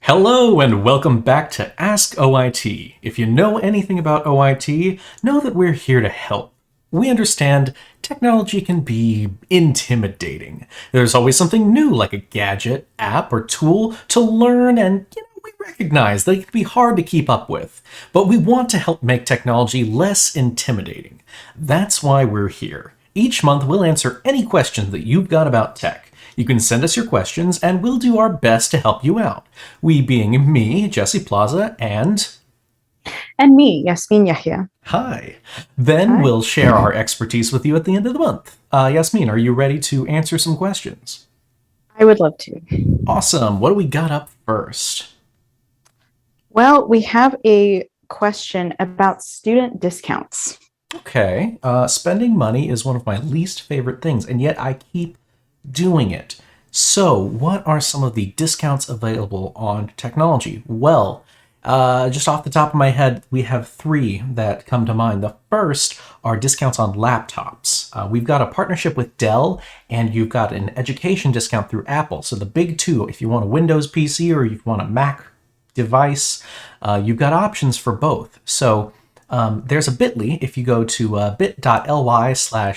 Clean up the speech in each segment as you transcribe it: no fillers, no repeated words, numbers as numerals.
Hello and welcome back to Ask OIT. If you know anything about OIT, know that we're here to help. We understand technology can be intimidating. There's always something new like a gadget, app, or tool to learn, and we recognize that it can be hard to keep up with. But we want to help make technology less intimidating. That's why we're here. Each month we'll answer any questions that you've got about tech. You can send us your questions, and we'll do our best to help you out. We being me, Jesse Plaza, and... And me, Yasmin Yahya. Hi. Then Hi. we'll share our expertise with you at the end of the month. Yasmin, are you ready to answer some questions? I would love to. Awesome. What do we got up first? Well, we have a question about student discounts. Okay. Spending money is one of my least favorite things, and yet I keep doing it. So, what are some of the discounts available on technology? Well, just off the top of my head, we have three that come to mind. The first are discounts on laptops. We've got a partnership with Dell, and you've got an education discount through Apple. So the big two, if you want a Windows PC or you want a Mac device, you've got options for both. So there's a bit.ly. If you go to bit.ly/SEU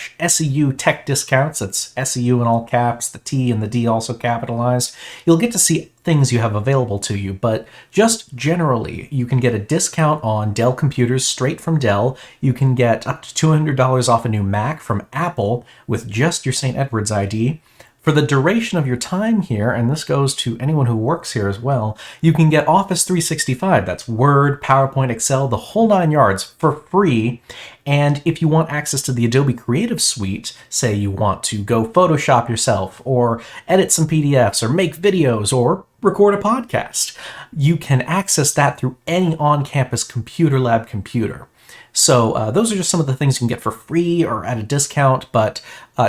tech discounts, that's SEU in all caps, the T and the D also capitalized, you'll get to see things you have available to you. But just generally, you can get a discount on Dell computers straight from Dell. You can get up to $200 off a new Mac from Apple with just your St. Edward's ID. For the duration of your time here, and this goes to anyone who works here as well, you can get Office 365. That's Word, PowerPoint, Excel, the whole nine yards for free. And if you want access to the Adobe Creative Suite, say you want to go Photoshop yourself, or edit some PDFs, or make videos, or record a podcast, you can access that through any on-campus computer lab computer. So those are just some of the things you can get for free or at a discount, but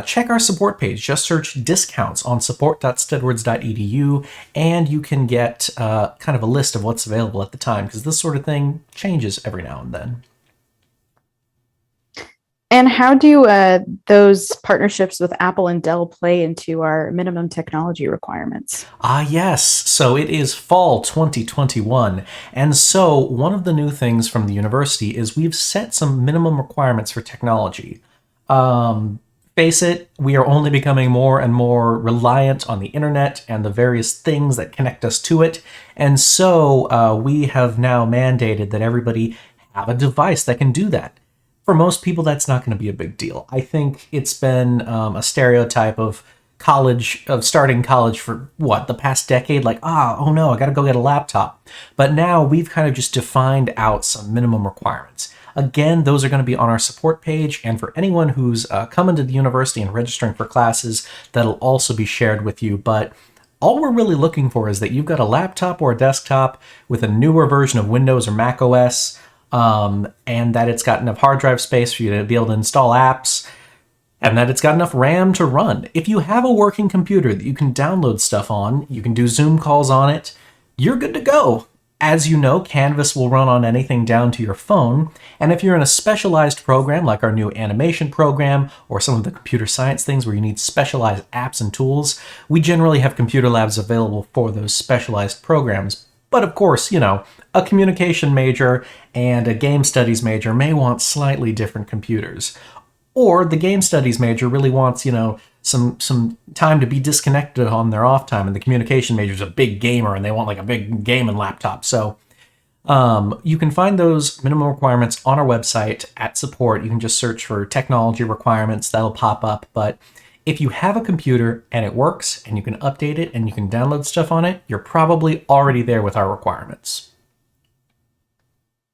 check our support page. Just search discounts on support.stedwards.edu, and you can get kind of a list of what's available at the time, because this sort of thing changes every now and then. And how do those partnerships with Apple and Dell play into our minimum technology requirements? Yes. So it is fall 2021. And so one of the new things from the university is we've set some minimum requirements for technology. Face it, we are only becoming more and more reliant on the internet and the various things that connect us to it. And so we have now mandated that everybody have a device that can do that. For most people, that's not going to be a big deal. I think it's been a stereotype of starting college for the past decade, like, oh no, I got to go get a laptop. But now we've kind of just defined out some minimum requirements. Again, those are going to be on our support page, and for anyone who's coming to the university and registering for classes, that'll also be shared with you. But all we're really looking for is that you've got a laptop or a desktop with a newer version of Windows or Mac OS, and that it's got enough hard drive space for you to be able to install apps, and that it's got enough RAM to run. If you have a working computer that you can download stuff on, you can do Zoom calls on it, you're good to go. As you know, Canvas will run on anything down to your phone, and if you're in a specialized program like our new animation program or some of the computer science things where you need specialized apps and tools, we generally have computer labs available for those specialized programs. But of course, a communication major and a game studies major may want slightly different computers. Or the game studies major really wants, some time to be disconnected on their off time, and the communication major is a big gamer and they want like a big gaming laptop. So you can find those minimum requirements on our website at support. You can just search for technology requirements, that'll pop up. But if you have a computer and it works and you can update it and you can download stuff on it, you're probably already there with our requirements.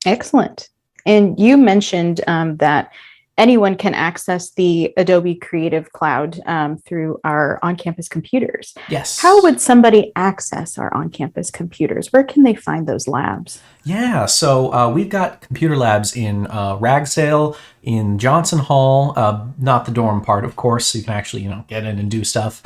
Excellent. And you mentioned that anyone can access the Adobe Creative Cloud through our on-campus computers. Yes. How would somebody access our on-campus computers? Where can they find those labs? Yeah, so we've got computer labs in Ragsdale, in Johnson Hall, not the dorm part, of course, so you can actually, get in and do stuff.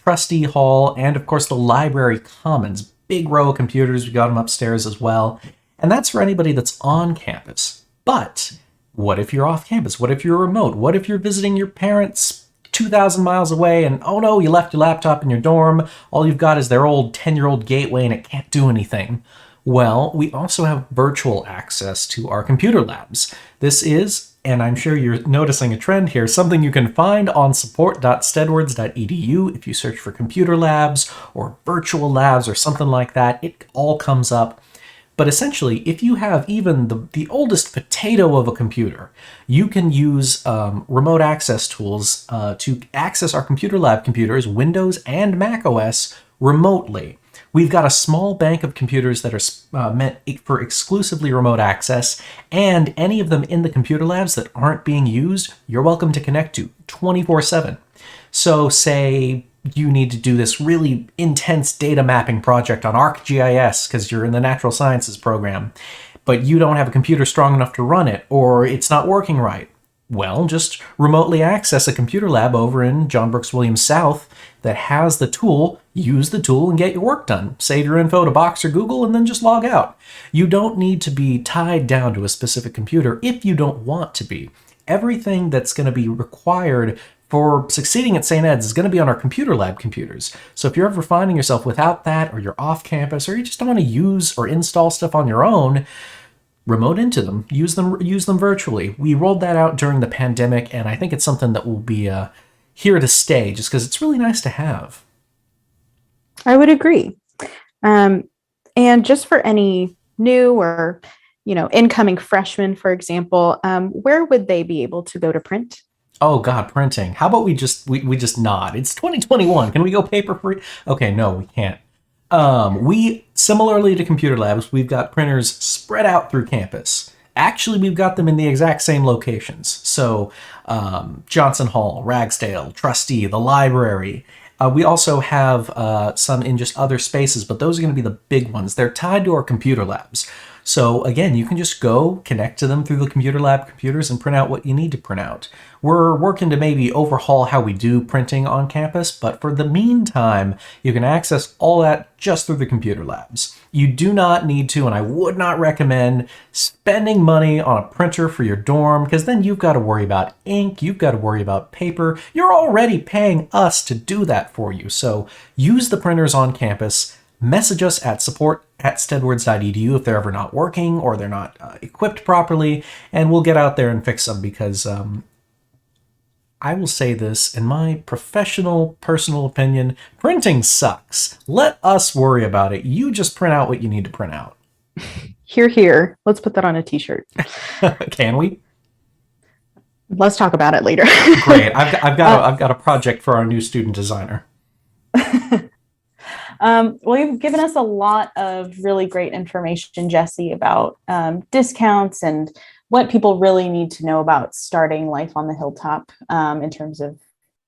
Trustee Hall, and of course the Library Commons. Big row of computers, we got them upstairs as well. And that's for anybody that's on campus. But what if you're off campus? What if you're remote? What if you're visiting your parents 2,000 miles away, and oh no, you left your laptop in your dorm. All you've got is their old 10-year-old gateway and it can't do anything. Well, we also have virtual access to our computer labs. This is, and I'm sure you're noticing a trend here, something you can find on support.stedwards.edu. If you search for computer labs or virtual labs or something like that, it all comes up. But essentially, if you have even the oldest potato of a computer, you can use remote access tools to access our computer lab computers, Windows and Mac OS, remotely. We've got a small bank of computers that are meant for exclusively remote access, and any of them in the computer labs that aren't being used, you're welcome to connect to 24/7. So say you need to do this really intense data mapping project on ArcGIS because you're in the natural sciences program, but you don't have a computer strong enough to run it, or it's not working right. Well, just remotely access a computer lab over in John Brooks Williams South that has the tool, use the tool, and get your work done. Save your info to Box or Google, and then just log out. You don't need to be tied down to a specific computer if you don't want to be. Everything that's going to be required for succeeding at St. Ed's is going to be on our computer lab computers. So if you're ever finding yourself without that, or you're off campus, or you just don't want to use or install stuff on your own, remote into them. Use them virtually. We rolled that out during the pandemic, and I think it's something that will be here to stay, just because it's really nice to have. I would agree. And just for any new or incoming freshmen, for example, where would they be able to go to print? Oh God, printing. How about we just nod? It's 2021. Can we go paper free? Okay, no, we can't. We, similarly to computer labs, we've got printers spread out through campus. Actually, we've got them in the exact same locations. So, Johnson Hall, Ragsdale, Trustee, the library. We also have some in just other spaces, but those are going to be the big ones. They're tied to our computer labs. So again, you can just go connect to them through the computer lab computers and print out what you need to print out. We're working to maybe overhaul how we do printing on campus, but for the meantime, you can access all that just through the computer labs. You do not need to, and I would not recommend spending money on a printer for your dorm, because then you've got to worry about ink, you've got to worry about paper. You're already paying us to do that for you. So use the printers on campus. Message us at support@stedwards.edu if they're ever not working or they're not equipped properly, and we'll get out there and fix them, because I will say this, in my professional, personal opinion, printing sucks. Let us worry about it. You just print out what you need to print out. Hear, hear. Let's put that on a t-shirt. Can we? Let's talk about it later. Great. I've got a project for our new student designer. Well, you've given us a lot of really great information, Jesse, about discounts and what people really need to know about starting life on the hilltop in terms of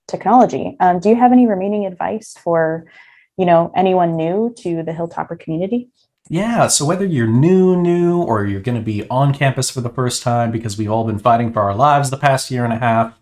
technology. Do you have any remaining advice for, anyone new to the Hilltopper community? Yeah, so whether you're new, or you're going to be on campus for the first time, because we've all been fighting for our lives the past year and a half,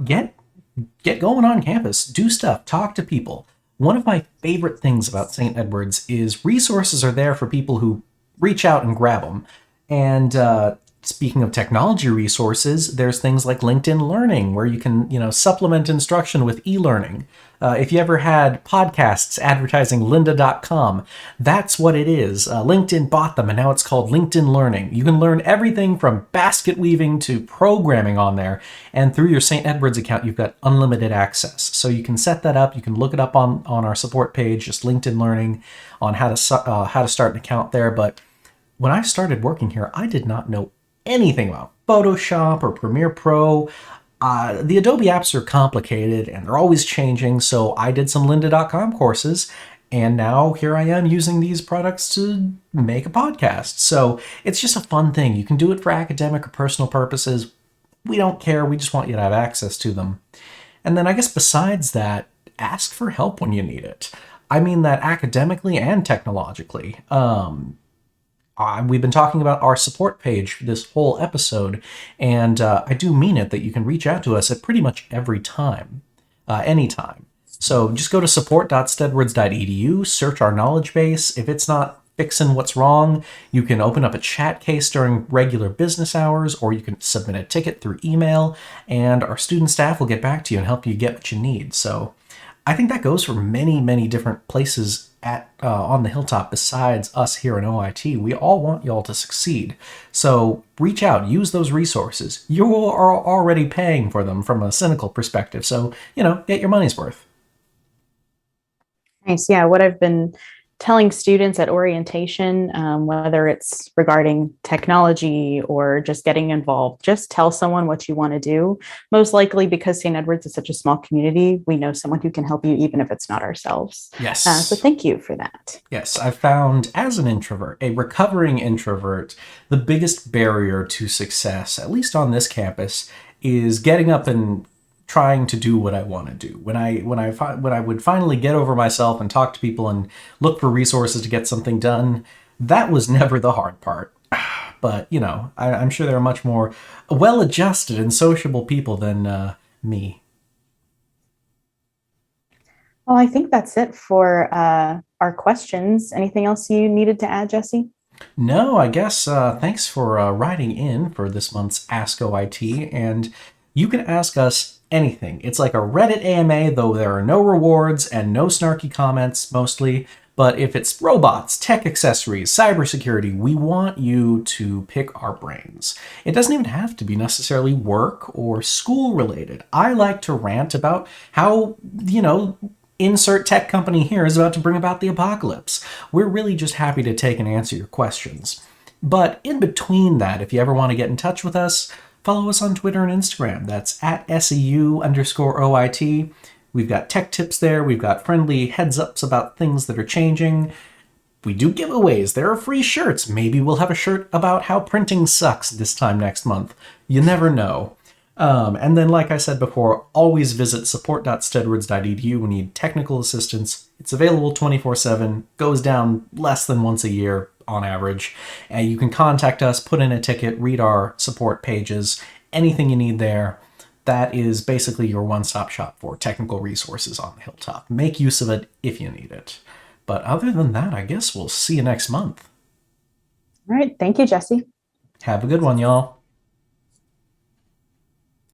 get going on campus. Do stuff. Talk to people. One of my favorite things about St. Edward's is resources are there for people who reach out and grab them. And speaking of technology resources, there's things like LinkedIn Learning, where you can, supplement instruction with e-learning. If you ever had podcasts advertising lynda.com, that's what it is. LinkedIn bought them, and now it's called LinkedIn Learning. You can learn everything from basket weaving to programming on there, and through your St. Edward's account, you've got unlimited access. So you can set that up. You can look it up on our support page, just LinkedIn Learning, on how to start an account there. But when I started working here, I did not know anything about Photoshop or Premiere Pro. The Adobe apps are complicated and they're always changing, so I did some lynda.com courses, and now here I am using these products to make a podcast. So it's just a fun thing. You can do it for academic or personal purposes. We don't care. We just want you to have access to them. And then I guess besides that, ask for help when you need it. I mean that academically and technologically. We've been talking about our support page this whole episode, and I do mean it that you can reach out to us at pretty much every time, anytime. So just go to support.stedwards.edu, search our knowledge base. If it's not fixing what's wrong. You can open up a chat case during regular business hours, or you can submit a ticket through email, and our student staff will get back to you and help you get what you need. So I think that goes for many, many different places at on the hilltop besides us here in OIT. We all want y'all to succeed. So reach out, use those resources. You are already paying for them from a cynical perspective. So, get your money's worth. Nice. Yeah. What I've been telling students at orientation, whether it's regarding technology or just getting involved, just tell someone what you want to do. Most likely, because St. Edward's is such a small community, we know someone who can help you, even if it's not ourselves. Yes. So thank you for that. Yes, I've found as an introvert, a recovering introvert, the biggest barrier to success, at least on this campus, is getting up and trying to do what I want to do. When I would finally get over myself and talk to people and look for resources to get something done, that was never the hard part. But I'm sure there are much more well-adjusted and sociable people than me. Well, I think that's it for our questions. Anything else you needed to add, Jesse? No, I guess thanks for writing in for this month's Ask OIT, and you can ask us anything. It's like a Reddit AMA, though there are no rewards and no snarky comments mostly. But if it's robots, tech accessories, cybersecurity, we want you to pick our brains. It doesn't even have to be necessarily work or school related. I like to rant about how, insert tech company here is about to bring about the apocalypse. We're really just happy to take and answer your questions. But in between that, if you ever want to get in touch with us, follow us on Twitter and Instagram. That's at SEU_OIT. We've got tech tips there. We've got friendly heads ups about things that are changing. We do giveaways. There are free shirts. Maybe we'll have a shirt about how printing sucks this time next month. You never know. And then, like I said before, always visit support.stedwards.edu when you need technical assistance. It's available 24/7, goes down less than once a year on average. And you can contact us, put in a ticket, read our support pages, anything you need there. That is basically your one-stop shop for technical resources on the Hilltop. Make use of it if you need it. But other than that, I guess we'll see you next month. All right. Thank you, Jesse. Have a good one, y'all.